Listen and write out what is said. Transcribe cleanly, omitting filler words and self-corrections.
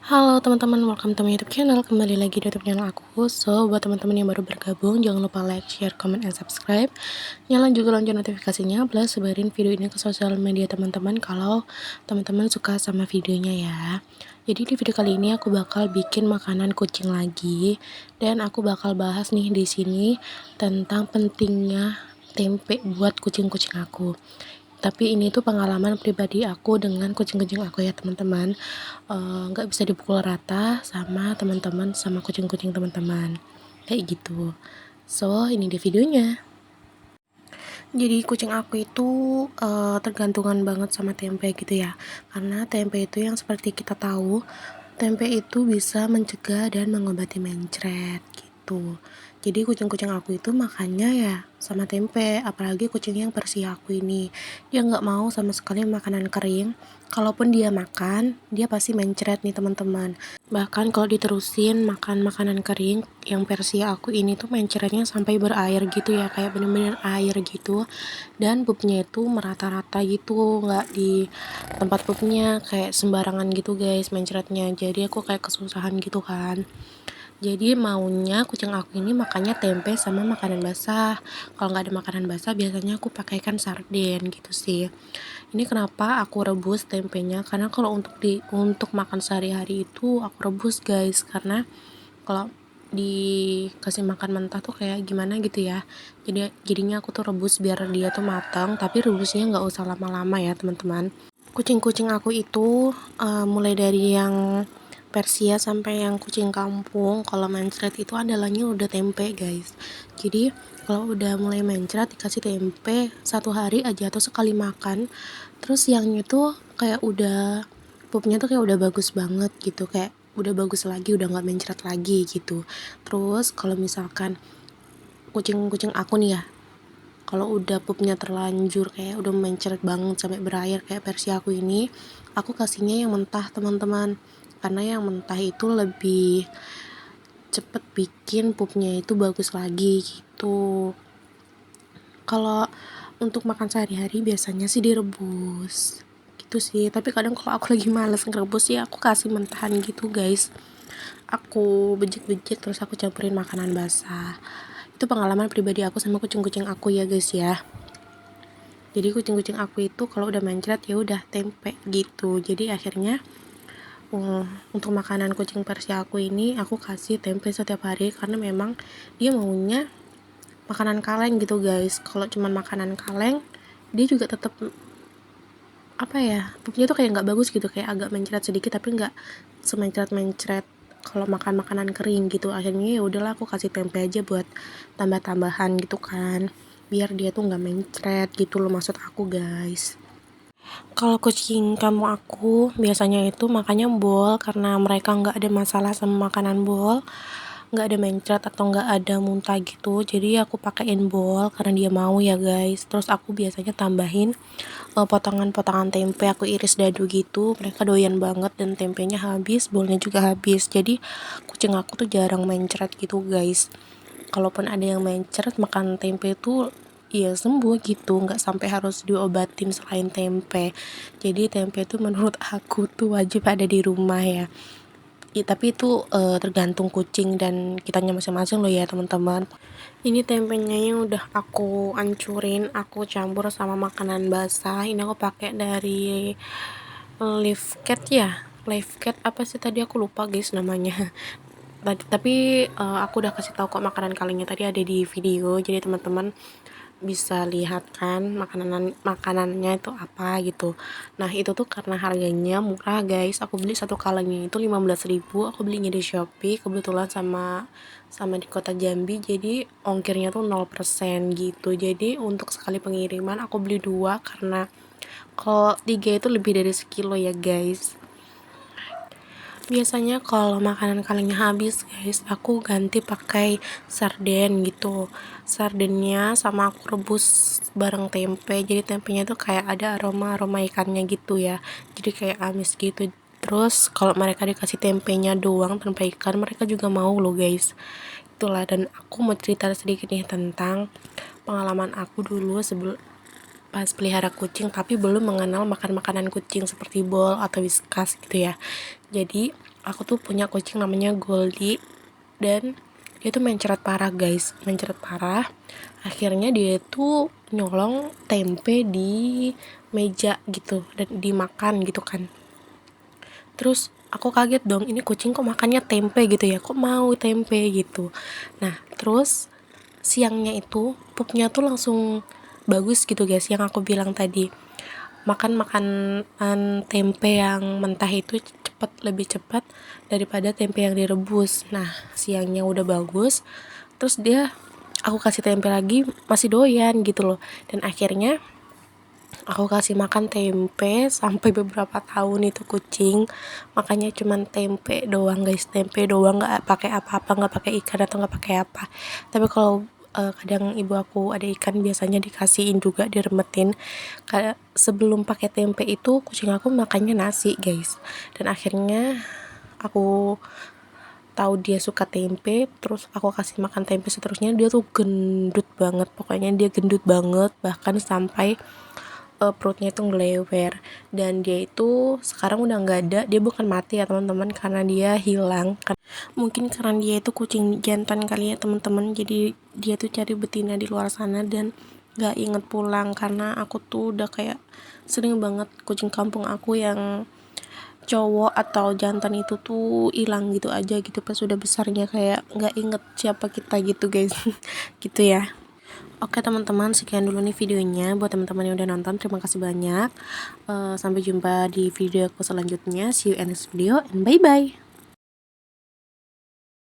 Halo teman-teman, welcome to my YouTube channel. Kembali lagi di YouTube channel aku. So, buat teman-teman yang baru bergabung, jangan lupa like, share, comment, and subscribe. Nyalain juga lonceng notifikasinya, plus sebarin video ini ke sosial media teman-teman kalau teman-teman suka sama videonya ya. Jadi di video kali ini aku bakal bikin makanan kucing lagi, dan aku bakal bahas nih di sini tentang pentingnya tempe buat kucing-kucing aku. Tapi ini tuh pengalaman pribadi aku dengan kucing-kucing aku ya teman-teman. Nggak bisa dipukul rata sama teman-teman, sama kucing-kucing teman-teman, kayak gitu. So ini dia videonya. Jadi kucing aku itu tergantungan banget sama tempe gitu ya, karena tempe itu yang seperti kita tahu, tempe itu bisa mencegah dan mengobati mencret gitu. Jadi kucing-kucing aku itu makannya ya sama tempe, apalagi kucing yang Persia aku ini. Dia nggak mau sama sekali makanan kering. Kalaupun dia makan, dia pasti mencret nih teman-teman. Bahkan kalau diterusin makan makanan kering, yang Persia aku ini tuh mencretnya sampai berair gitu ya, kayak bener-bener air gitu. Dan pupnya itu merata-rata gitu, nggak di tempat pupnya kayak sembarangan gitu guys mencretnya. Jadi aku kayak kesusahan gitu kan. Jadi maunya kucing aku ini makannya tempe sama makanan basah. Kalau nggak ada makanan basah biasanya aku pakaikan sarden gitu sih. Ini kenapa aku rebus tempenya, karena kalau untuk makan sehari-hari itu aku rebus guys, karena kalau dikasih makan mentah tuh kayak gimana gitu ya. Jadinya aku tuh rebus biar dia tuh matang, tapi rebusnya nggak usah lama-lama ya teman-teman. Kucing-kucing aku itu mulai dari yang Persia sampai yang kucing kampung, kalau mencret itu andalanya udah tempe guys. Jadi kalau udah mulai mencret dikasih tempe satu hari aja atau sekali makan, terus yang itu kayak udah pupnya tuh kayak udah bagus banget gitu, kayak udah bagus lagi, udah nggak mencret lagi gitu. Terus kalau misalkan kucing-kucing aku nih ya, kalau udah pupnya terlanjur kayak udah mencret banget sampai berair kayak versi aku ini, aku kasihnya yang mentah teman-teman, karena yang mentah itu lebih cepet bikin pupnya itu bagus lagi gitu. Kalau untuk makan sehari-hari biasanya sih direbus gitu sih, tapi kadang kalau aku lagi males ngerebus sih aku kasih mentahan gitu guys. Aku bejek-bejek terus aku campurin makanan basah. Itu pengalaman pribadi aku sama kucing-kucing aku ya guys ya. Jadi kucing-kucing aku itu kalau udah mencret ya udah tempe gitu. Jadi akhirnya untuk makanan kucing Persia aku ini aku kasih tempe setiap hari, karena memang dia maunya makanan kaleng gitu guys. Kalau cuman makanan kaleng dia juga tetap apa ya, pupnya tuh kayak nggak bagus gitu, kayak agak mencret sedikit tapi nggak semencret-mencret kalau makan makanan kering gitu. Akhirnya ya udahlah aku kasih tempe aja buat tambah-tambahan gitu kan, biar dia tuh nggak mencret gitu loh maksud aku guys. Kalau kucing kamu aku biasanya itu makannya bol, karena mereka nggak ada masalah sama makanan bol, nggak ada mencret atau nggak ada muntah gitu. Jadi aku pakein bol karena dia mau ya guys. Terus aku biasanya tambahin potongan-potongan tempe, aku iris dadu gitu. Mereka doyan banget dan tempenya habis, bolnya juga habis. Jadi kucing aku tuh jarang mencret gitu guys. Kalaupun ada yang mencret makan tempe itu ya sembuh gitu, nggak sampai harus diobatin selain tempe. Jadi tempe itu menurut aku tuh wajib ada di rumah ya. Tapi itu tergantung kucing dan kitanya masing-masing loh ya teman-teman. Ini tempenya yang udah aku ancurin, aku campur sama makanan basah. Ini aku pakai dari Live Cat ya. Live Cat apa sih tadi aku lupa guys namanya. Tapi aku udah kasih tahu kok makanan kalengnya tadi ada di video. Jadi teman-teman bisa lihat kan makanannya itu apa gitu. Nah itu tuh karena harganya murah guys, aku beli satu kalengnya itu 15.000. Aku belinya di Shopee kebetulan sama di kota Jambi, jadi ongkirnya tuh 0% gitu. Jadi untuk sekali pengiriman aku beli dua, karena kalau tiga itu lebih dari sekilo ya guys. Biasanya kalau makanan kalengnya habis guys, aku ganti pakai sarden gitu. Sardennya sama aku rebus bareng tempe, jadi tempenya tuh kayak ada aroma ikannya gitu ya, jadi kayak amis gitu. Terus kalau mereka dikasih tempenya doang tanpa ikan, mereka juga mau loh guys. Itulah, dan aku mau cerita sedikit nih tentang pengalaman aku dulu sebelum pas pelihara kucing tapi belum mengenal makan makanan kucing seperti bol atau whiskas gitu ya. Jadi aku tuh punya kucing namanya Goldie, dan dia tuh mencret parah guys, mencret parah. Akhirnya dia tuh nyolong tempe di meja gitu dan dimakan gitu kan. Terus aku kaget dong, ini kucing kok makannya tempe gitu ya, kok mau tempe gitu. Nah terus siangnya itu pupnya tuh langsung bagus gitu guys, yang aku bilang tadi, makan makanan tempe yang mentah itu lebih cepat daripada tempe yang direbus. Nah siangnya udah bagus, terus aku kasih tempe lagi masih doyan gitu loh. Dan akhirnya aku kasih makan tempe sampai beberapa tahun itu kucing makanya cuman tempe doang guys, tempe doang, nggak pakai apa-apa, nggak pakai ikan atau nggak pakai apa. Tapi kalau kadang ibu aku ada ikan biasanya dikasihin juga, diremetin. Kayak sebelum pakai tempe itu kucing aku makannya nasi guys, dan akhirnya aku tahu dia suka tempe, terus aku kasih makan tempe seterusnya. Dia tuh gendut banget, pokoknya dia gendut banget, bahkan sampai perutnya itu ngelewer. Dan dia itu sekarang udah nggak ada. Dia bukan mati ya teman-teman, karena dia hilang. Mungkin karena dia itu kucing jantan kali ya teman-teman, jadi dia tuh cari betina di luar sana dan nggak inget pulang. Karena aku tuh udah kayak sering banget kucing kampung aku yang cowok atau jantan itu tuh hilang gitu aja gitu pas udah besarnya, kayak nggak inget siapa kita gitu guys. Gitu ya. Oke teman-teman, sekian dulu nih videonya. Buat teman-teman yang udah nonton, terima kasih banyak. Sampai jumpa di video aku selanjutnya. See you in next video and bye bye.